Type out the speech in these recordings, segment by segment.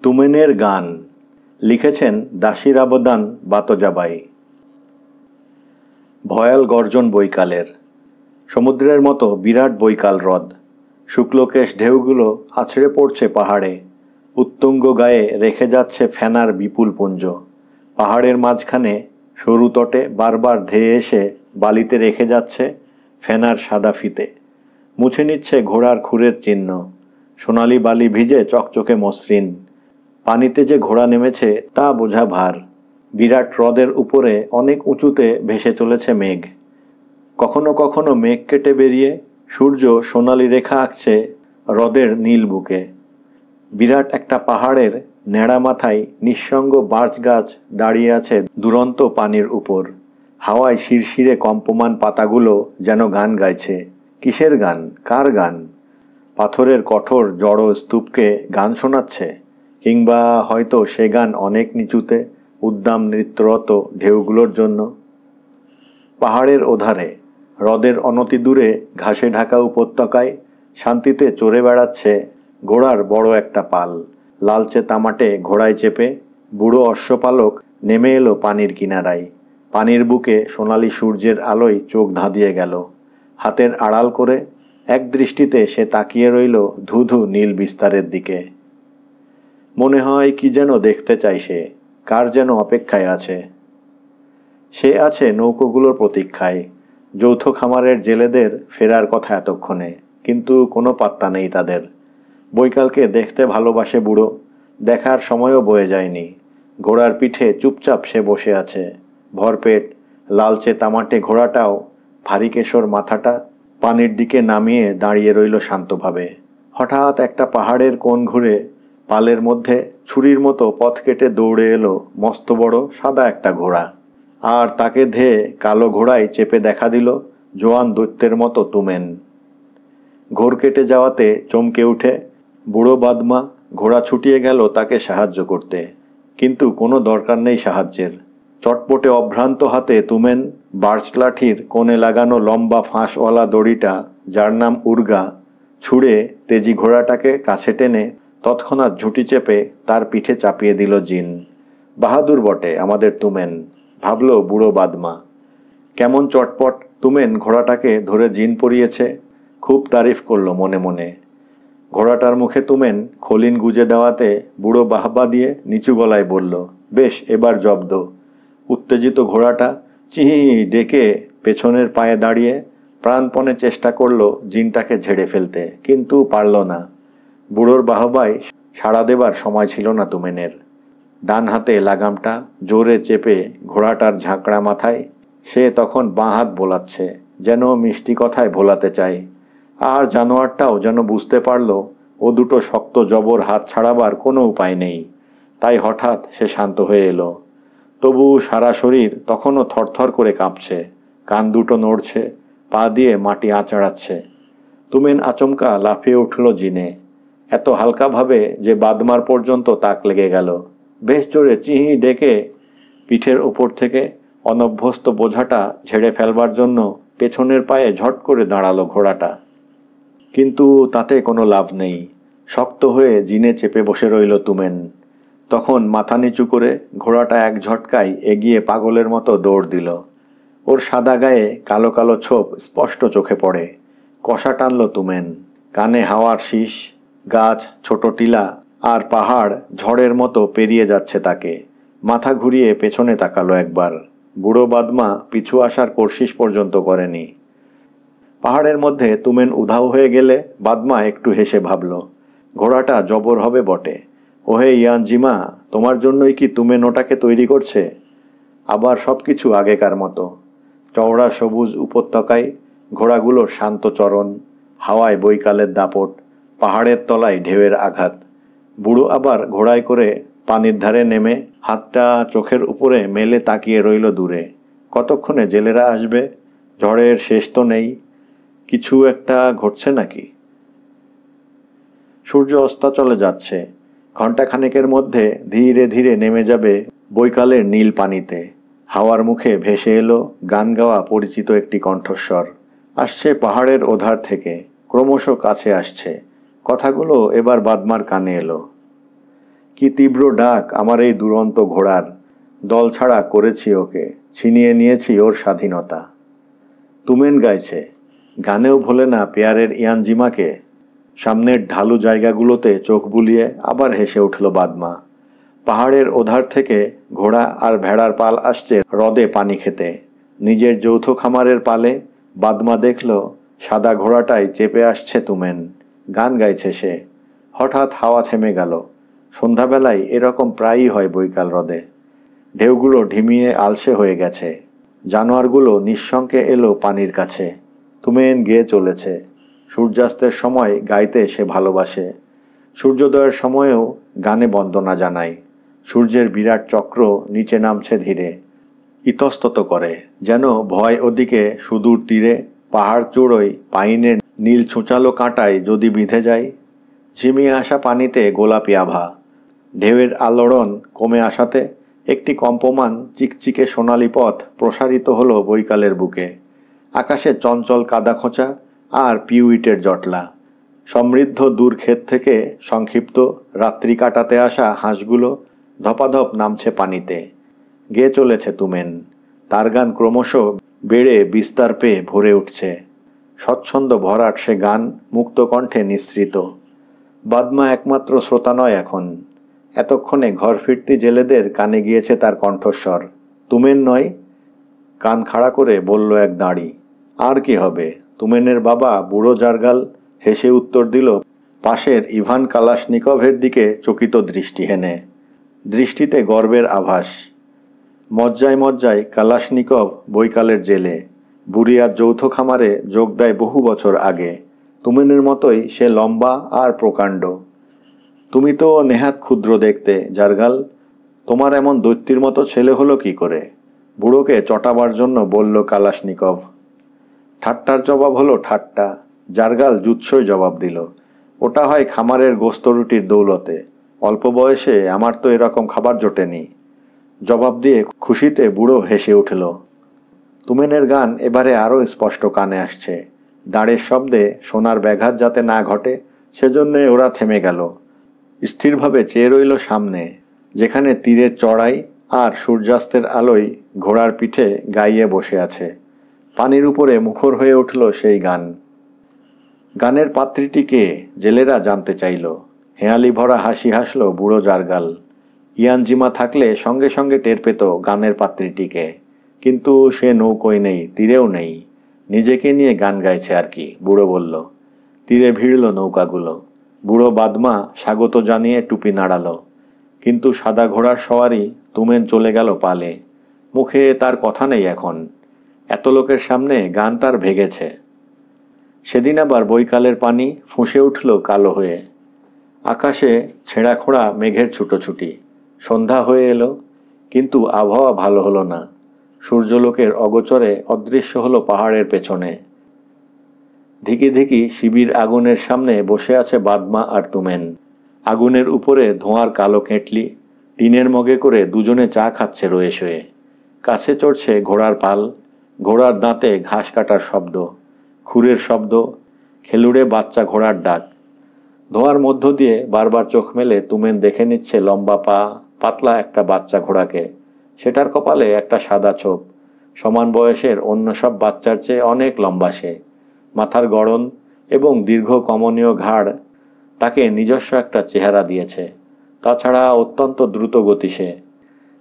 তুমেনের গান লিখেছেন দাসির আবদান বাতজাবাই। ভয়াল গর্জন বৈকালের। সমুদ্রের মতো বিরাট বৈকাল হ্রদ। শুক্লকেশ ঢেউগুলো আছড়ে পড়ছে পাহাড়ে। উত্তুঙ্গ গায়ে রেখে যাচ্ছে ফেনার বিপুল পুঞ্জ। পাহাড়ের মাঝখানে সরু তটে বারবার ধেয়ে এসে বালিতে রেখে যাচ্ছে ফেনার সাদা ফিতে। মুছে নিচ্ছে ঘোড়ার খুরের চিহ্ন। সোনালি বালি ভিজে চকচকে মসৃণ। পানিতে যে ঘোড়া নেমেছে তা বোঝা ভার। বিরাট হ্রদের উপরে অনেক উঁচুতে ভেসে চলেছে মেঘ। কখনো কখনো মেঘ কেটে বেরিয়ে সূর্য সোনালি রেখা আঁকছে হ্রদের নীল বুকে। বিরাট একটা পাহাড়ের ন্যাড়া মাথায় নিঃসঙ্গ বার্চ গাছ দাঁড়িয়ে আছে দুরন্ত পানির উপর। হাওয়ায় শিরশিরে কম্পমান পাতাগুলো যেন গান গাইছে। কিসের গান? কার গান? পাথরের কঠোর জড় স্তূপকে গান শোনাচ্ছে, কিংবা হয়তো সে গান অনেক নিচুতে উদ্দাম নৃত্যরত ঢেউগুলোর জন্য। পাহাড়ের ওধারে হ্রদের অনতি দূরে ঘাসে ঢাকা উপত্যকায় শান্তিতে চড়ে বেড়াচ্ছে ঘোড়ার বড় একটা পাল। লালচে তামাটে ঘোড়ায় চেপে বুড়ো অশ্বপালক নেমে এলো পানির কিনারায়। পানির বুকে সোনালি সূর্যের আলোয় চোখ ধাঁধিয়ে গেল। হাতের আড়াল করে এক দৃষ্টিতে সে তাকিয়ে রইল ধুধু নীল বিস্তারের দিকে। মনে হয় কি যেন দেখতে চাই সে, কার যেন অপেক্ষায় আছে। সে আছে নৌকোগুলোর প্রতীক্ষায়, যৌথ খামারের জেলেদের ফেরার কথা এতক্ষণে, কিন্তু কোনো পাত্তা নেই তাদের। বৈকালকে দেখতে ভালোবাসে বুড়ো, দেখার সময়ও বয়ে যায়নি। ঘোড়ার পিঠে চুপচাপ সে বসে আছে, ভরপেট। লালচে তামাটে ঘোড়াটাও ভারী কেশর মাথাটা পানির দিকে নামিয়ে দাঁড়িয়ে রইল শান্তভাবে। হঠাৎ একটা পাহাড়ের কোণ ঘুরে পালের মধ্যে ছুরির মতো পথ কেটে দৌড়ে এলো মস্ত বড় সাদা একটা ঘোড়া। আর তাকে ধেয়ে কালো ঘোড়ায় চেপে দেখা দিল জোয়ান দৈত্যের মতো তুমেন। ঘোর কেটে যাওয়াতে চমকে উঠে বুড়ো বাদমা ঘোড়া ছুটিয়ে গেল তাকে সাহায্য করতে, কিন্তু কোনো দরকার নেই সাহায্যের। চটপটে অভ্রান্ত হাতে তুমেন বার্চ লাঠির কোণে লাগানো লম্বা ফাঁসওয়ালা দড়িটা, যার নাম উর্গা, ছুঁড়ে তেজি ঘোড়াটাকে কাছে টেনে তৎক্ষণাৎ ঝুঁটি চেপে তার পিঠে চাপিয়ে দিল জিন। বাহাদুর বটে আমাদের তুমেন, ভাবল বুড়ো বাদমা। কেমন চটপট তুমেন ঘোড়াটাকে ধরে জিন পরিয়েছে, খুব তারিফ করল মনে মনে। ঘোড়াটার মুখে তুমেন খলিন গুজে দেওয়াতে বুড়ো বাহবা দিয়ে নিচু গলায় বলল, বেশ, এবার জব্দ। উত্তেজিত ঘোড়াটা চিহি ডেকে পেছনের পায়ে দাঁড়িয়ে প্রাণপণে চেষ্টা করল জিনটাকে ঝেড়ে ফেলতে, কিন্তু পারল না। বুড়োর বাহবায় সাড়া দেবার সময় ছিল না তুমেনের। ডান হাতে লাগামটা জোরে চেপে ঘোড়াটার ঝাঁকড়া মাথায় সে তখন বাঁ হাত বোলাচ্ছে, যেন মিষ্টি কথায় ভোলাতে চায়। আর জানোয়ারটাও যেন বুঝতে পারল ও দুটো শক্ত জবর হাত ছাড়াবার কোনো উপায় নেই। তাই হঠাৎ সে শান্ত হয়ে এলো। তবু সারা শরীর তখনও থরথর করে কাঁপছে, কান দুটো নড়ছে, পা দিয়ে মাটি আঁচড়াচ্ছে। তুমেন আচমকা লাফিয়ে উঠল জিনে, এত হালকাভাবে যে বাদমার পর্যন্ত তাক লেগে গেল। বেশ জোরে চিহি ডেকে পিঠের ওপর থেকে অনভ্যস্ত বোঝাটা ঝেড়ে ফেলবার জন্য পেছনের পায়ে ঝট করে দাঁড়ালো ঘোড়াটা। কিন্তু তাতে কোনো লাভ নেই। শক্ত হয়ে জিনে চেপে বসে রইল তুমেন। তখন মাথা নিচু করে ঘোড়াটা এক ঝটকায় এগিয়ে পাগলের মতো দৌড় দিল। ওর সাদা গায়ে কালো কালো ছোপ স্পষ্ট চোখে পড়ে। কষা টানল তুমেন। কানে হাওয়ার শীষ, গাছ, ছোট টিলা আর পাহাড় ঝড়ের মতো পেরিয়ে যাচ্ছে তাকে। মাথা ঘুরিয়ে পেছনে তাকালো একবার। বুড়ো বাদমা পিছু আসার কোশিশ পর্যন্ত করেনি। পাহাড়ের মধ্যে তুমেন উধাও হয়ে গেলে বাদমা একটু হেসে ভাবল, ঘোড়াটা জবর হবে বটে। ওহে ইয়ানজিমা, তোমার জন্যই কি তুমেন ওটাকে তৈরি করছে? আবার সব কিছু আগেকার মতো। চওড়া সবুজ উপত্যকায় ঘোড়াগুলোর শান্ত চরণ, হাওয়ায় বৈকালের দাপট, পাহাড়ের তলায় ঢেউয়ের আঘাত। বুড়ো আবার ঘোড়ায় করে পানির ধারে নেমে হাতটা চোখের উপরে মেলে তাকিয়ে রইল দূরে। কতক্ষণে জেলেরা আসবে? ঝড়ের শেষ তো নেই। কিছু একটা ঘটছে নাকি? সূর্য অস্তাচলে যাচ্ছে। ঘণ্টাখানেকের মধ্যে ধীরে ধীরে নেমে যাবে বৈকালের নীল পানিতে। হাওয়ার মুখে ভেসে এলো গান গাওয়া পরিচিত একটি কণ্ঠস্বর। আসছে পাহাড়ের ওধার থেকে, ক্রমশ কাছে আসছে। কথাগুলো এবার বাদমার কানে এলো। কি তীব্র ডাক আমার এই দুরন্ত ঘোড়ার, দল ছাড়া করেছি ওকে, ছিনিয়ে নিয়েছি ওর স্বাধীনতা। তুমেন গাইছে, গানেও ভোলে না পেয়ারের ইয়ানজিমাকে। সামনের ঢালু জায়গাগুলোতে চোখ বুলিয়ে আবার হেসে উঠল বাদমা। পাহাড়ের ওধার থেকে ঘোড়া আর ভেড়ার পাল আসছে হ্রদে পানি খেতে। নিজের যৌথ খামারের পালে বাদমা দেখল সাদা ঘোড়াটাই চেপে আসছে তুমেন। গান গাইছে সে। হঠাৎ হাওয়া থেমে গেল। সন্ধ্যাবেলায় এরকম প্রায়ই হয় বৈকাল হ্রদে। ঢেউগুলো ঢিমিয়ে আলসে হয়ে গেছে। জানোয়ারগুলো নিঃশঙ্কে এলো পানির কাছে। তুমেন গেয়ে চলেছে। সূর্যাস্তের সময় গাইতে সে ভালোবাসে। সূর্যোদয়ের সময়েও গানে বন্দনা জানায়। সূর্যের বিরাট চক্র নিচে নামছে ধীরে, ইতস্তত করে, যেন ভয় ওদিকে সুদূর তীরে পাহাড় চূড়োয় পাইনের নীল ছুঁচালো কাঁটায় যদি বিঁধে যায়। ঝিমিয়ে আসা পানিতে গোলাপি আভা। ঢেউয়ের আলোড়ন কমে আসাতে একটি কম্পমান চিকচিকে সোনালি পথ প্রসারিত হলো বৈকালের বুকে। আকাশে চঞ্চল কাদা খোঁচা আর পিউইটের জটলা। সমৃদ্ধ দূর ক্ষেত থেকে সংক্ষিপ্ত রাত্রি কাটাতে আসা হাঁসগুলো ধপাধপ নামছে পানিতে। গেয়ে চলেছে তুমেন। তার গান ক্রমশ বেড়ে বিস্তার পেয়ে ভরে উঠছে। স্বচ্ছন্দ ভরাট সে গান মুক্ত কণ্ঠে নিঃসৃত। বাদমা একমাত্র শ্রোতা নয় এখন। এতক্ষণে ঘর ফিরতি জেলেদের কানে গিয়েছে তার কণ্ঠস্বর। তুমেন নয়। কান খাড়া করে বলল এক দাঁড়ি, আর কি হবে? তুমেনের বাবা বুড়ো জারগাল হেসে উত্তর দিল পাশের ইভান কালাশনিকভের দিকে চকিত দৃষ্টি হেনে। দৃষ্টিতে গর্বের আভাস। মজ্জায় মজ্জায় কালাশনিকভ বৈকালের জেলে। বুড়িয়ার যৌথ খামারে যোগ দেয় বহু বছর আগে। তুমেনের মতোই সে লম্বা আর প্রকাণ্ড। তুমি তো নেহাত ক্ষুদ্র দেখতে, জারগাল। তোমার এমন দৈত্যের মতো ছেলে হলো কি করে? বুড়োকে চটাবার জন্য বলল কালাশনিকভ। ঠাট্টার জবাব হলো ঠাট্টা। জারগাল জুৎসই জবাব দিল, ওটা হয় খামারের গোস্ত রুটির দৌলতে। অল্প বয়সে আমার তো এরকম খাবার জোটেনি। জবাব দিয়ে খুশিতে বুড়ো হেসে উঠল। তুমেনের গান এবারে আরও স্পষ্ট কানে আসছে। দাঁড়ের শব্দে সোনার ব্যাঘাত যাতে না ঘটে সেজন্যে ওরা থেমে গেল। স্থিরভাবে চেয়ে রইল সামনে, যেখানে তীরের চড়াই আর সূর্যাস্তের আলোয় ঘোড়ার পিঠে গাইয়ে বসে আছে। পানির উপরে মুখর হয়ে উঠল সেই গান। গানের পাত্রীটি কে? জেলেরা জানতে চাইল। হেঁয়ালি ভরা হাসি হাসল বুড়ো জারগাল। ইয়ানজিমা থাকলে সঙ্গে সঙ্গে টের পেত গানের পাত্রীটিকে। কিন্তু সে নৌকোয় নেই, তীরেও নেই। নিজেকে নিয়ে গান গাইছে আর কি, বুড়ো বলল। তীরে ভিড়ল নৌকাগুলো। বুড়ো বাদমা স্বাগত জানিয়ে টুপি নাড়াল। কিন্তু সাদা ঘোড়ার সওয়ারি তুমেন চলে গেল পালে। মুখে তার কথা নেই এখন। এত লোকের সামনে গান তার ভেগেছে। সেদিন আবার বৈকালের পানি ফুঁসে উঠল কালো হয়ে। আকাশে ছেঁড়া খোঁড়া মেঘের ছুটোছুটি। সন্ধ্যা হয়ে এলো, কিন্তু আবহাওয়া ভালো হলো না। সূর্যলোকের অগোচরে অদৃশ্য হলো পাহাড়ের পেছনে। ধিকি ধিকি শিবির আগুনের সামনে বসে আছে বাদমা আর তুমেন। আগুনের উপরে ধোঁয়ার কালো কেটলি। টিনের মগে করে দুজনে চা খাচ্ছে রয়ে শয়ে। কাছে চড়ছে ঘোড়ার পাল। ঘোড়ার দাঁতে ঘাস কাটার শব্দ, খুরের শব্দ, খেলুড়ে বাচ্চা ঘোড়ার ডাক। ধোঁয়ার মধ্য দিয়ে বারবার চোখ মেলে তুমেন দেখে নিচ্ছে লম্বা পা পাতলা একটা বাচ্চা ঘোড়াকে। সেটার কপালে একটা সাদা ছোপ। সমান বয়সের অন্য সব বাচ্চার চেয়ে অনেক লম্বা সে। মাথার গড়ন এবং দীর্ঘ কমনীয় ঘাড় তাকে নিজস্ব একটা চেহারা দিয়েছে। তাছাড়া অত্যন্ত দ্রুত গতি সে।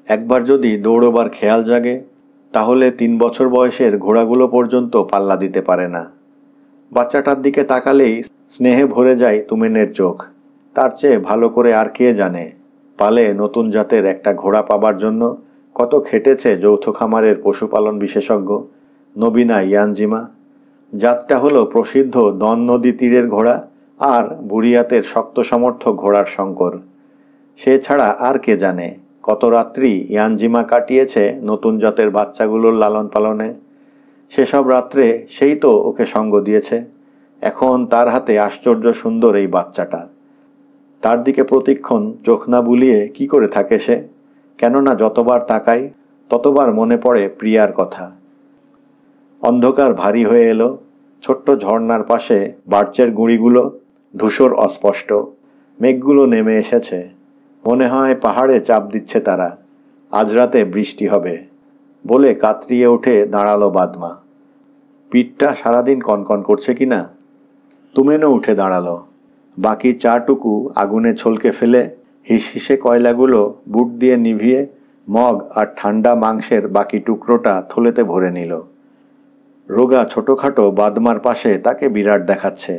একবার যদি দৌড়বার খেয়াল জাগে তাহলে 3 বছর বয়সের ঘোড়াগুলো পর্যন্ত পাল্লা দিতে পারে না। বাচ্চাটার দিকে তাকালেই স্নেহে ভরে যায় তুমেনের চোখ। তার চেয়ে ভালো করে আর কে জানে পালে নতুন জাতের একটা ঘোড়া পাবার জন্য কত খেটেছে যৌথ খামারের পশুপালন বিশেষজ্ঞ নবীনা ইয়ানজিমা। জাতটা হলো প্রসিদ্ধ দন নদী তীরের ঘোড়া আর বুড়িয়াতের শক্ত সমর্থক ঘোড়ার শঙ্কর। সে ছাড়া আর কে জানে কত রাত্রি ইয়ানজিমা কাটিয়েছে নতুন জাতের বাচ্চাগুলোর লালন পালনে। সেসব রাত্রে সেই তো ওকে সঙ্গ দিয়েছে। এখন তার হাতে আশ্চর্য সুন্দর এই বাচ্চাটা। তার দিকে প্রতিক্ষণ চোখ না বুলিয়ে কি করে থাকে সে? কেননা যতবার তাকায় ততবার মনে পড়ে প্রিয়ার কথা। অন্ধকার ভারী হয়ে এলো। ছোট্ট ঝর্ণার পাশে বার্চের গুঁড়িগুলো ধূসর অস্পষ্ট। মেঘগুলো নেমে এসেছে। মনে হয় পাহাড়ে চাপ দিচ্ছে তারা, আজ রাতে বৃষ্টি হবে বলে কাতরিয়ে উঠে দাঁড়ালো বাদমা। পিঠটা সারাদিন কনকন করছে কিনা। তুমেনও উঠে দাঁড়ালো। বাকি চাটুকু আগুনে ছলকে ফেলে হিসহিসে কয়লাগুলো বুট দিয়ে নিভিয়ে মগ আর ঠান্ডা মাংসের বাকি টুকরোটা থলেতে ভরে নিল। রোগা ছোটোখাটো বাদমার পাশে তাকে বিরাট দেখাচ্ছে।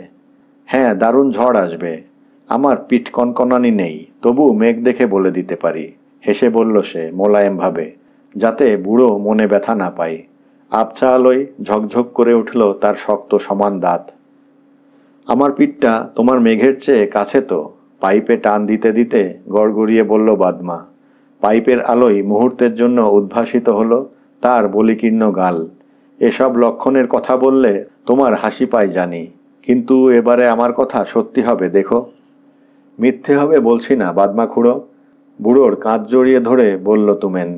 হ্যাঁ, দারুণ ঝড় আসবে। আমার পিঠ কনকনানি নেই, তবু মেঘ দেখে বলে দিতে পারি, হেসে বলল সে মোলায়েমভাবে, যাতে বুড়ো মনে ব্যথা না পায়। আবছা আলোয় ঝকঝক করে উঠল তার শক্ত সমান দাঁত। আমার পিঠটা তোমার মেঘের চেয়ে কাছে তো, পাইপে টান দিতে দিতে গড়গড়িয়ে বলল বাদমা। পাইপের আলোয় মুহূর্তের জন্য উদ্ভাসিত হলো তার বলিকীর্ণ গাল। এসব লক্ষণের কথা বললে তোমার হাসি পায় জানি, কিন্তু এবারে আমার কথা সত্যি হবে দেখো। মিথ্যে হবে বলছি না বাদমা খুড়ো, বুড়োর কাঁধ জড়িয়ে ধরে বলল তুমেন।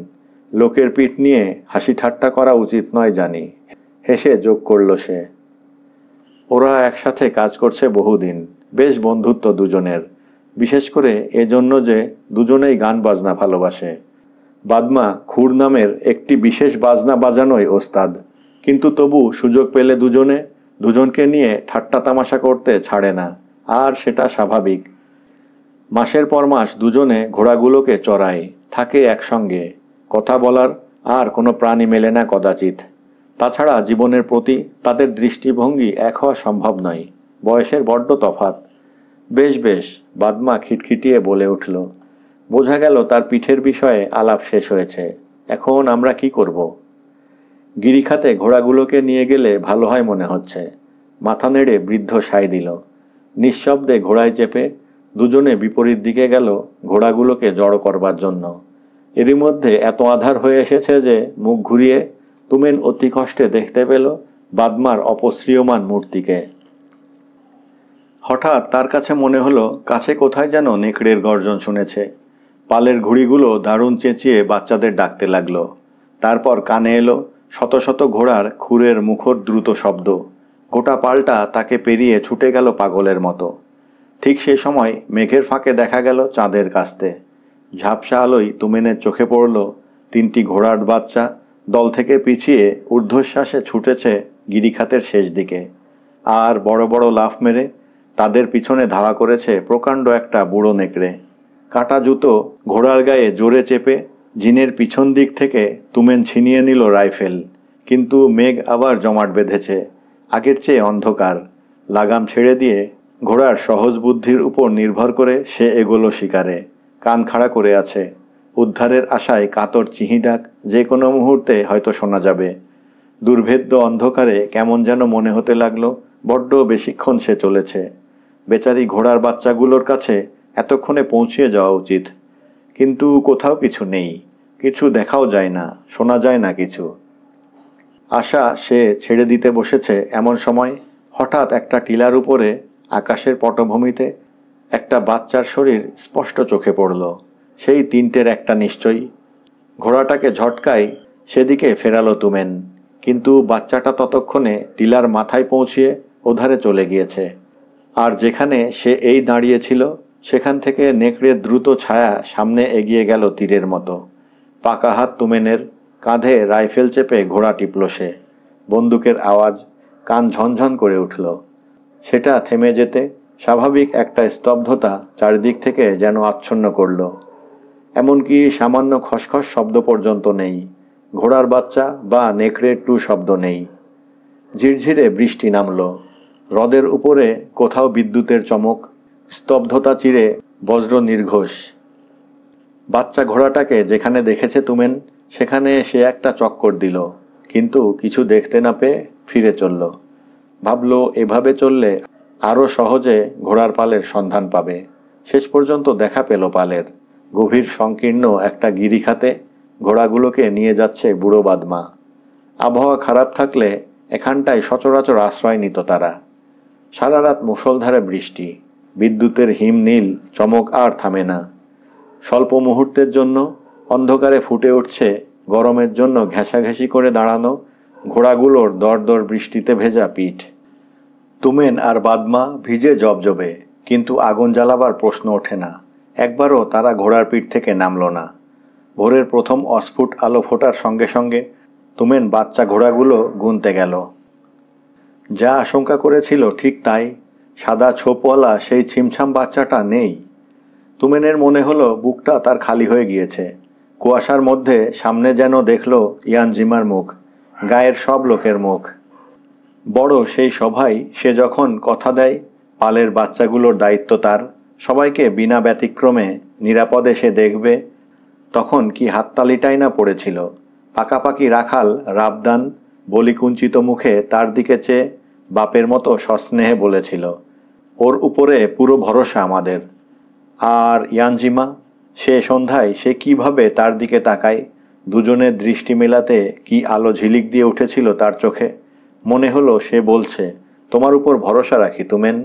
লোকের পিঠ নিয়ে হাসি ঠাট্টা করা উচিত নয় জানি, হেসে যোগ করল সে। ওরা একসাথে কাজ করছে বহুদিন, বেশ বন্ধুত্ব দুজনের, বিশেষ করে এজন্য যে দুজনেই গান বাজনা ভালোবাসে। বাদমা খুড় নামের একটি বিশেষ বাজনা বাজানোয় ওস্তাদ, কিন্তু তবু সুযোগ পেলে দুজনকে নিয়ে ঠাট্টা তামাশা করতে ছাড়ে না, আর সেটা স্বাভাবিক। মাসের পর মাস দুজনে ঘোড়াগুলোকে চড়ায়, থাকে একসঙ্গে, কথা বলার আর কোনো প্রাণী মেলে না কদাচিৎ। তাছাড়া জীবনের প্রতি তাদের দৃষ্টিভঙ্গি এক হওয়া সম্ভব নয়, বয়সের বড্ড তফাৎ। বেশ বেশ, বাদমা খিটখিটিয়ে বলে উঠল। বোঝা গেল তার পিঠের বিষয়ে আলাপ শেষ হয়েছে। এখন আমরা কি করব? গিরিখাতে ঘোড়াগুলোকে নিয়ে গেলে ভালো হয় মনে হচ্ছে। মাথা নেড়ে বৃদ্ধ সায় দিল। নিঃশব্দে ঘোড়ায় চেপে দুজনে বিপরীত দিকে গেল ঘোড়াগুলোকে জড়ো করবার জন্য। এরই মধ্যে এত আঁধার হয়ে এসেছে যে মুখ ঘুরিয়ে তুমেন অতি কষ্টে দেখতে পেল বাদমার অপসৃয়মান মূর্তিকে। হঠাৎ তার কাছে মনে হলো কাছে কোথায় যেন নেকড়ের গর্জন শুনেছে। পালের ঘুড়িগুলো দারুণ চেঁচিয়ে বাচ্চাদের ডাকতে লাগলো। তারপর কানে এলো শত শত ঘোড়ার খুরের মুখর দ্রুত শব্দ। গোটা পালটা তাকে পেরিয়ে ছুটে গেল পাগলের মতো। ঠিক সে সময় মেঘের ফাঁকে দেখা গেল চাঁদের কাস্তে। ঝাপসা আলোয় তুমেনের চোখে পড়ল তিনটি ঘোড়ার বাচ্চা দল থেকে পিছিয়ে ঊর্ধ্বশ্বাসে ছুটেছে গিরিখাতের শেষ দিকে, আর বড় বড় লাফ মেরে তাদের পিছনে ধাওয়া করেছে প্রকাণ্ড একটা বুড়ো নেকড়ে। কাটা জুতো ঘোড়ার গায়ে জোরে চেপে জিনের পিছন দিক থেকে তুমেন ছিনিয়ে নিল রাইফেল। কিন্তু মেঘ আবার জমাট বেঁধেছে, আগের চেয়ে অন্ধকার। লাগাম ছেড়ে দিয়ে ঘোড়ার সহজ বুদ্ধির উপর নির্ভর করে সে এগোলো শিকারে। কান খাড়া করে আছে, উদ্ধারের আশায় কাতর চিহিডাক যে কোনো মুহূর্তে হয়তো শোনা যাবে। দুর্ভেদ্য অন্ধকারে কেমন যেন মনে হতে লাগলো বড্ড বেশিক্ষণ সে চলেছে। বেচারি ঘোড়ার বাচ্চাগুলোর কাছে এতক্ষণে পৌঁছিয়ে যাওয়া উচিত, কিন্তু কোথাও কিছু নেই, কিছু দেখাও যায় না, শোনা যায় না কিছু। আশা সে ছেড়ে দিতে বসেছে এমন সময় হঠাৎ একটা টিলার উপরে আকাশের পটভূমিতে একটা বাচ্চার শরীর স্পষ্ট চোখে পড়ল। সেই তিনটের একটা নিশ্চয়ই। ঘোড়াটাকে ঝটকায় সেদিকে ফেরালো তুমেন, কিন্তু বাচ্চাটা ততক্ষণে টিলার মাথায় পৌঁছিয়ে ওধারে চলে গিয়েছে। আর যেখানে সে এই দাঁড়িয়েছিল সেখান থেকে নেকড়ের দ্রুত ছায়া সামনে এগিয়ে গেল তীরের মতো। পাকা হাত তুমেনের, কাঁধে রাইফেল চেপে ঘোড়া টিপল সে। বন্দুকের আওয়াজ কান ঝনঝন করে উঠল। সেটা থেমে যেতে স্বাভাবিক একটা স্তব্ধতা চারিদিক থেকে যেন আচ্ছন্ন করল। এমনকি সামান্য খসখস শব্দ পর্যন্ত নেই, ঘোড়ার বাচ্চা বা নেকড়ের টু শব্দ নেই। ঝিরঝিরে বৃষ্টি নামল। হ্রদের উপরে কোথাও বিদ্যুতের চমক, স্তব্ধতা চিরে বজ্র নির্ঘোষ। বাচ্চা ঘোড়াটাকে যেখানে দেখেছে তুমেন সেখানে সে একটা চক্কর দিল, কিন্তু কিছু দেখতে না পেয়ে ফিরে চলল। ভাবল এভাবে চললে আরও সহজে ঘোড়ার পালের সন্ধান পাবে। শেষ পর্যন্ত দেখা পেল পালের। গভীর সংকীর্ণ একটা গিরিখাতে ঘোড়াগুলোকে নিয়ে যাচ্ছে বুড়ো বাদমা। আবহাওয়া খারাপ থাকলে এখানটায় সচরাচর আশ্রয় নিত তারা। সারা রাত মুষলধারে বৃষ্টি, বিদ্যুতের হিমনীল চমক আর থামে না। স্বল্প মুহূর্তের জন্য অন্ধকারে ফুটে উঠছে গরমের জন্য ঘেঁষাঘেঁষি করে দাঁড়ানো ঘোড়াগুলোর দরদর বৃষ্টিতে ভেজা পিঠ। তুমেন আর বাদমা ভিজে জবজবে, কিন্তু আগুন জ্বালাবার প্রশ্ন ওঠে না। একবারও তারা ঘোড়ার পিঠ থেকে নামল না। ভোরের প্রথম অস্ফুট আলো ফোটার সঙ্গে সঙ্গে তুমেন বাচ্চা ঘোড়াগুলো গুনতে গেল। যা আশঙ্কা করেছিল ঠিক তাই, সাদা ছোপওয়ালা সেই ছিমছাম বাচ্চাটা নেই। তুমেনের মনে হলো বুকটা তার খালি হয়ে গিয়েছে। কুয়াশার মধ্যে সামনে যেন দেখল ইয়ানজিমার মুখ, গায়ের সব লোকের মুখ। বড় সেই সভায় সে যখন কথা দেয় পালের বাচ্চাগুলোর দায়িত্ব তার, সবাইকে বিনা ব্যতিক্রমে নিরাপদে সে দেখবে, তখন কি হাততালিটাই না পড়েছিল। পাকাপাকি রাখাল রাবদান বলিকুঞ্চিত মুখে তার দিকে চেয়ে বাপের মতো সস্নেহে বলেছিল, ওর উপরে পুরো ভরসা আমাদের। আর ইয়ানজিমা, সে সন্ধ্যায় সে কিভাবে তার দিকে তাকায়, দুজনের দৃষ্টি মেলাতে কি আলো ঝিলিক দিয়ে উঠেছিল তার চোখে। মনে হলো সে বলছে, তোমার উপর ভরসা রাখি তুমেন।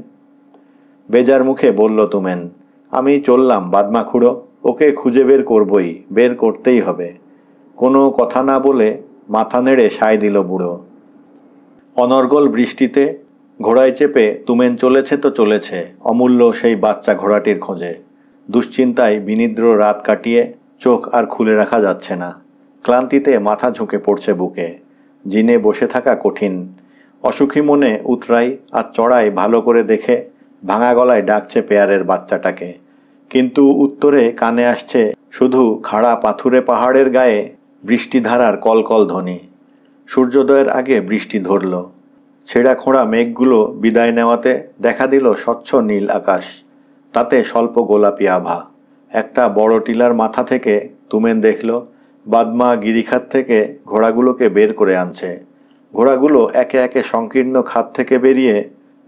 বেজার মুখে বলল তুমেন, আমি চললাম বাদমা খুড়ো, ওকে খুঁজে বের করবই, বের করতেই হবে। কোনো কথা না বলে মাথা নেড়ে সায় দিল বুড়ো। অনর্গল বৃষ্টিতে ঘোড়ায় চেপে তুমেন চলেছে তো চলেছে অমূল্য সেই বাচ্চা ঘোড়াটির খোঁজে। দুশ্চিন্তায় বিনিদ্র রাত কাটিয়ে চোখ আর খুলে রাখা যাচ্ছে না। ক্লান্তিতে মাথা ঝুঁকে পড়ছে বুকে। জিনে বসে থাকা কঠিন। অসুখী মনে উতরাই আর চড়াই ভালো করে দেখে ভাঙা গলায় ডাকছে পেয়ারের বাচ্চাটাকে, কিন্তু উত্তরে কানে আসছে শুধু খাড়া পাথুরে পাহাড়ের গায়ে বৃষ্টিধারার কলকল ধ্বনি। সূর্যোদয়ের আগে বৃষ্টি ধরল। ছেঁড়া খোঁড়া মেঘগুলো বিদায় নেওয়াতে দেখা দিল স্বচ্ছ নীল আকাশ, তাতে স্বল্প গোলাপি আভা। একটা বড় টিলার মাথা থেকে তুমেন দেখল বাদমা গিরিখাত থেকে ঘোড়াগুলোকে বের করে আনছে। ঘোড়াগুলো একে একে সংকীর্ণ খাত থেকে বেরিয়ে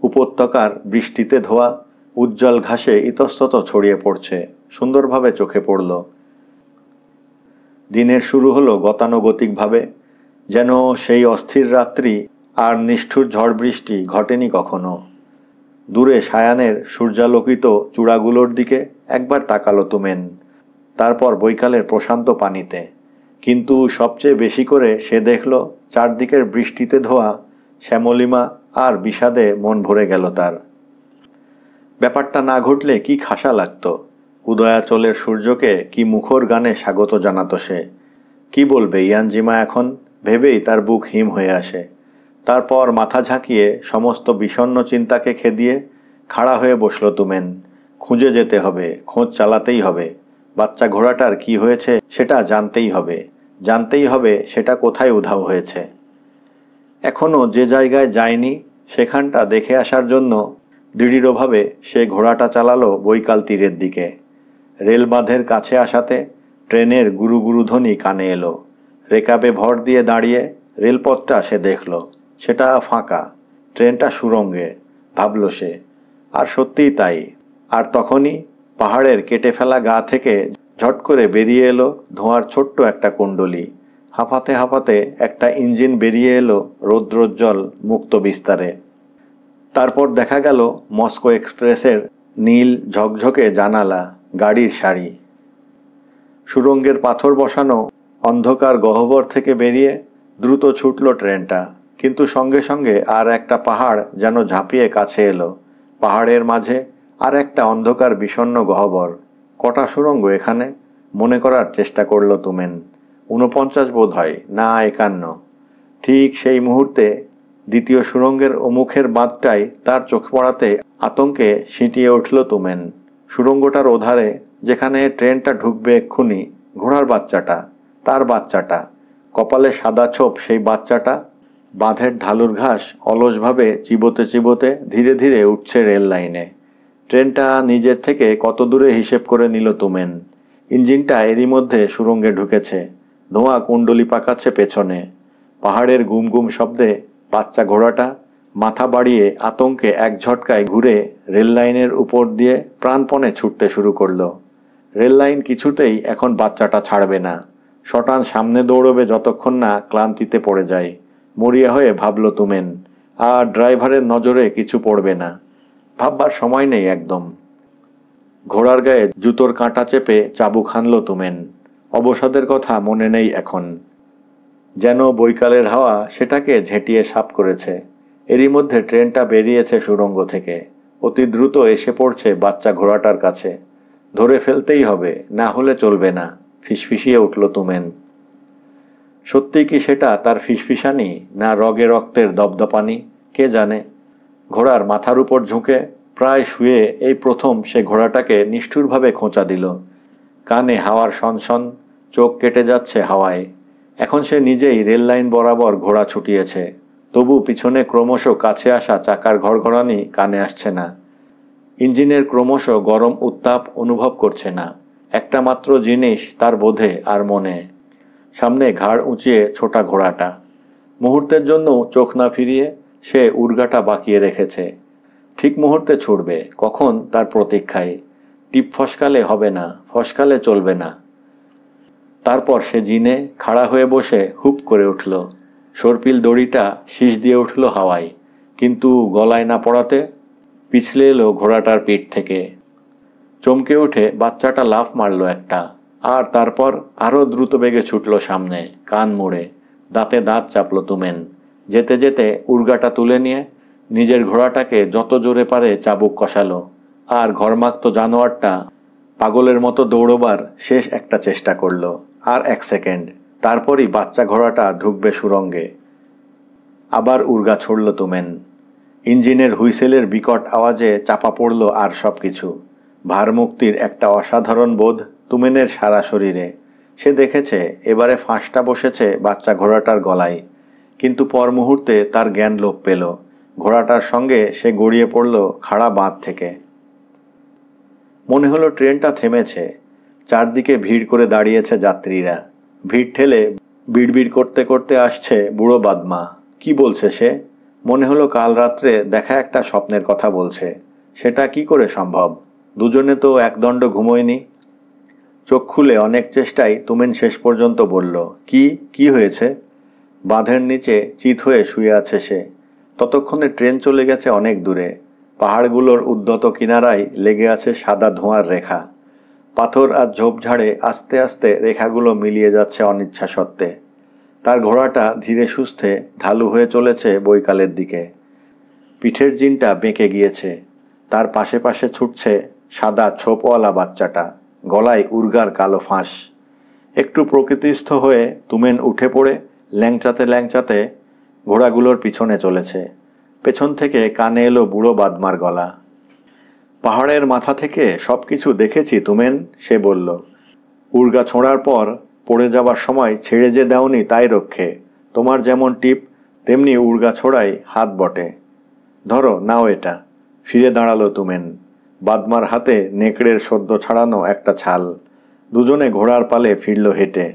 উপত্যকার বৃষ্টিতে ধোয়া উজ্জ্বল ঘাসে ইতস্তত ছড়িয়ে পড়ছে, সুন্দরভাবে চোখে পড়ল। দিনের শুরু হলো গতানুগতিকভাবে, যেন সেই অস্থির রাত্রি আর নিষ্ঠুর ঝড় বৃষ্টি ঘটেনি কখনো। দূরে সায়ানের সূর্যালোকিত চূড়াগুলোর দিকে একবার তাকালো তুমেন, তারপর বৈকালের প্রশান্ত পানিতে। কিন্তু সবচেয়ে বেশি করে সে দেখল চারদিকের বৃষ্টিতে ধোয়া শ্যামলিমা আর বিষাদে মন ভরে গেল তার। ব্যাপারটা না ঘটলে কি খাসা লাগত। উদয়াচলের সূর্যকে কি মুখর গানে স্বাগত জানাতো সে। কি বলবে ইয়ানজিমা এখন, ভেবেই তার বুক হিম হয়ে আসে। তারপর মাথা ঝাঁকিয়ে সমস্ত বিষণ্ণ চিন্তাকে খেদিয়ে খাড়া হয়ে বসল তুমেন। খুঁজে যেতে হবে, খোঁজ চালাতেই হবে। বাচ্চা ঘোড়াটার কি হয়েছে সেটা জানতেই হবে, জানতেই হবে সেটা কোথায় উধাও হয়েছে। এখনও যে জায়গায় যায়নি সেখানটা দেখে আসার জন্য দৃঢ়ভাবে সে ঘোড়াটা চালালো বৈকাল তীরের দিকে। রেলবাঁধের কাছে আসাতে ট্রেনের গুরু গুরু ধ্বনি কানে এলো। রেকাবে ভর দিয়ে দাঁড়িয়ে রেলপথটা সে দেখল, সেটা ফাঁকা, ট্রেনটা সুড়ঙ্গে, ভাবল সে। আর সত্যিই তাই। আর তখনই পাহাড়ের কেটে ফেলা গা থেকে ঝট করে বেরিয়ে এলো ধোঁয়ার ছোট্ট একটা কুণ্ডলী। হাঁপাতে হাঁপাতে একটা ইঞ্জিন বেরিয়ে এলো রৌদ্রোজ্জ্বল মুক্ত বিস্তারে। তারপর দেখা গেল মস্কো এক্সপ্রেসের নীল ঝকঝকে জানালা, গাড়ির সারি। সুড়ঙ্গের পাথর বসানো অন্ধকার গহ্বর থেকে বেরিয়ে দ্রুত ছুটল ট্রেনটা, কিন্তু সঙ্গে সঙ্গে আর একটা পাহাড় যেন ঝাঁপিয়ে কাছে এলো। পাহাড়ের মাঝে আর একটা অন্ধকার বিষণ্ণ গহ্বর। কটা সুড়ঙ্গ এখানে মনে করার চেষ্টা করল তুমেন। 49 বোধ হয়, না 51। ঠিক সেই মুহূর্তে দ্বিতীয় সুড়ঙ্গের ওমুখের বাঁধটাই তার চোখ পড়াতে আতঙ্কে সিঁটিয়ে উঠল তুমেন। সুড়ঙ্গটার ওধারে, যেখানে ট্রেনটা ঢুকবে এক্ষুনি, ঘোড়ার বাচ্চাটা, তার বাচ্চাটা, কপালে সাদা ছোপ সেই বাচ্চাটা বাঁধের ঢালুর ঘাস অলসভাবে চিবোতে চিবোতে ধীরে ধীরে উঠছে রেল লাইনে। ট্রেনটা নিজের থেকে কত দূরে হিসেব করে নিল তুমেন। ইঞ্জিনটা এরই মধ্যে সুড়ঙ্গে ঢুকেছে, ধোঁয়া কুণ্ডলি পাকাচ্ছে পেছনে। পাহাড়ের গুম গুম শব্দে বাচ্চা ঘোড়াটা মাথা বাড়িয়ে আতঙ্কে এক ঝটকায় ঘুরে রেল লাইনের উপর দিয়ে প্রাণপণে ছুটতে শুরু করলো। রেল লাইন কিছুতেই এখন বাচ্চাটা ছাড়বে না। শটান সামনে দৌড়বে যতক্ষণ না ক্লান্তিতে পড়ে যায়, মরিয়া হয়ে ভাবল তুমেন। আর ড্রাইভারের নজরে কিছু পড়বে না, ভাববার সময় নেই একদম। ঘোড়ার গায়ে জুতোর কাঁটা চেপে চাবুক হানল তুমেন। অবসাদের কথা মনে নেই এখন। যেন বৈকালের হাওয়া সেটাকে ঝেঁটিয়ে সাফ করেছে। এরই মধ্যে ট্রেনটা বেরিয়েছে সুড়ঙ্গ থেকে, অতি দ্রুত এসে পড়ছে বাচ্চা ঘোড়াটার কাছে। ধরে ফেলতেই হবে, না হলে চলবে না, ফিসফিসিয়ে উঠল তুমেন। সত্যি কি সেটা তার ফিসফিসানি, না রগে রক্তের দপদপানি, কে জানে। ঘোড়ার মাথার উপর ঝুঁকে প্রায় শুয়ে এই প্রথম সে ঘোড়াটাকে নিষ্ঠুরভাবে খোঁচা দিল। কানে হাওয়ার সনসন, চোখ কেটে যাচ্ছে হাওয়ায়। এখন সে নিজেই রেল লাইন বরাবর ঘোড়া ছুটিয়েছে, তবু পিছনে ক্রমশ কাছে আসা চাকার ঘড়ঘড়ানি কানে আসছে না। ইঞ্জিনের ক্রমশ গরম উত্তাপ অনুভব করছে না। একটা মাত্র জিনিস তার বোধে আর মনে, সামনে ঘাড় উঁচিয়ে ছোটা ঘোড়াটা। মুহূর্তের জন্য চোখ না ফিরিয়ে সে উর্গাটা বাঁকিয়ে রেখেছে। ঠিক মুহূর্তে ছুটবে, কখন তার প্রতীক্ষায়। টিপ ফসকালে হবে না, ফসকালে চলবে না। তারপর সে জিনে খাড়া হয়ে বসে হুপ করে উঠল। সর্পিল দড়িটা শীষ দিয়ে উঠল হাওয়ায়, কিন্তু গলায় না পড়াতে পিছলে এলো ঘোড়াটার পিঠ থেকে। চমকে উঠে বাচ্চাটা লাফ মারল একটা, আর তারপর আরও দ্রুত বেগে ছুটল সামনে, কান মুড়ে। দাঁতে দাঁত চাপল তুমেন। যেতে যেতে উর্গাটা তুলে নিয়ে নিজের ঘোড়াটাকে যত জোরে পারে চাবুক কষালো, আর ঘরমাক্ত জানোয়ারটা পাগলের মতো দৌড়বার শেষ একটা চেষ্টা করল। আর 1 সেকেন্ড, তারপরই বাচ্চা ঘোড়াটা ঢুকবে সুরঙ্গে। আবার উর্গা ছড়ল তুমেন। ইঞ্জিনের হুইসেলের বিকট আওয়াজে চাপা পড়ল আর সব কিছু। ভারমুক্তির একটা অসাধারণ বোধ তুমেনের সারা শরীরে। সে দেখেছে এবারে ফাঁসটা বসেছে বাচ্চা ঘোড়াটার গলায়, কিন্তু পর মুহূর্তে তার জ্ঞান লোপ পেল। ঘোড়াটার সঙ্গে সে গড়িয়ে পড়ল খাড়া বাঁধ থেকে। মনে হলো ট্রেনটা থেমেছে। চারদিকে ভিড় করে দাঁড়িয়েছে যাত্রীরা। ভিড় ঠেলে বিড়বিড় করতে করতে আসছে বুড়ো বাদমা। কি বলছে সে? মনে হলো কাল রাত্রে দেখা একটা স্বপ্নের কথা বলছে। সেটা কি করে সম্ভব? দুজনে তো একদণ্ড ঘুমোয়নি। চোখ খুলে অনেক চেষ্টায় তুমেন শেষ পর্যন্ত বলল, কি হয়েছে? বাঁধের নিচে চিত হয়ে শুয়ে আছে সে। ততক্ষণে ট্রেন চলে গেছে অনেক দূরে। পাহাড়গুলোর উদ্যত কিনারায় লেগে আছে সাদা ধোঁয়ার রেখা। পাথর আর ঝোপঝাড়ে আস্তে আস্তে রেখাগুলো মিলিয়ে যাচ্ছে অনিচ্ছা সত্ত্বে। তার ঘোড়াটা ধীরে সুস্থে ঢালু হয়ে চলেছে বৈকালের দিকে। পিঠের জিনটা বেঁকে গিয়েছে। তার পাশে পাশে ছুটছে সাদা ছোপওয়ালা বাচ্চাটা, গলায় উর্গার কালো ফাঁস। একটু প্রকৃতিস্থ হয়ে তুমেন উঠে পড়ে ল্যাংচাতে ল্যাংচাতে ঘোড়াগুলোর পিছনে চলেছে। পেছন থেকে কানে এলো বুড়ো বাদমার গলা। পাহাড়ের মাথা থেকে সব কিছু দেখেছি তুমেন, সে বলল। উর্গা ছোঁড়ার পর পড়ে যাবার সময় ছেড়ে যে দাওনি তাই রক্ষে। তোমার যেমন টিপ, তেমনি উর্গা ছোড়াই হাত বটে। ধরো, নাও এটা। ফিরে দাঁড়ালো তুমেন। বাদমার হাতে নেকড়ের সদ্য ছাড়ানো একটা ছাল। দুজনে ঘোড়ার পালে ফিরল হেঁটে।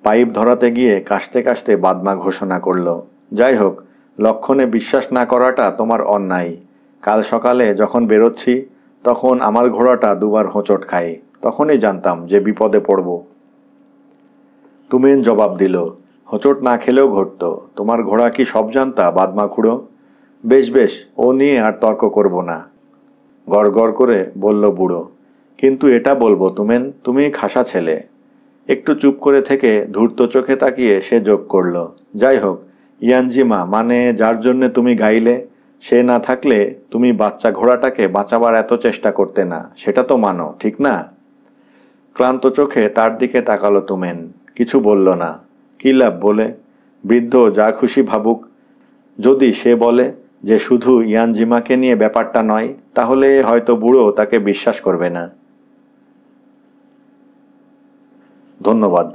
পাইপ ধরাতে গিয়ে কাশতে কাশতে বাদমা ঘোষণা করল, যাই হোক, লক্ষণে বিশ্বাস না করাটা তোমার অন্যায়। কাল সকালে যখন বেরোচ্ছি তখন আমার ঘোড়াটা দুবার হোঁচট খায়। তখনই জানতাম যে বিপদে পড়ব। তুমেন জবাব দিল, হোঁচট না খেলেও ঘটত। তোমার ঘোড়া কি সব জানতা বাদমা খুঁড়ো? বেশ বেশ, ও নিয়ে আর তর্ক করব না, গড় করে বলল বুড়ো। কিন্তু এটা বলবো তুমেন, তুমি খাসা ছেলে। একটু চুপ করে থেকে ধূর্ত চোখে তাকিয়ে সে যোগ করল, যাই হোক, ইয়ানজিমা মানে যার জন্যে তুমি গাইলে, সে না থাকলে তুমি বাচ্চা ঘোড়াটাকে বাঁচাবার এত চেষ্টা করতে না, সেটা তো মানো, ঠিক না? ক্লান্ত চোখে তার দিকে তাকালো তুমেন। কিছু বলল না। কি লাভ বলে? বৃদ্ধ যা খুশি ভাবুক। যদি সে বলে যে শুধু ইয়ানজিমাকে নিয়ে ব্যাপারটা নয়, তাহলে হয়তো বুড়ো তাকে বিশ্বাস করবে না। ধন্যবাদ।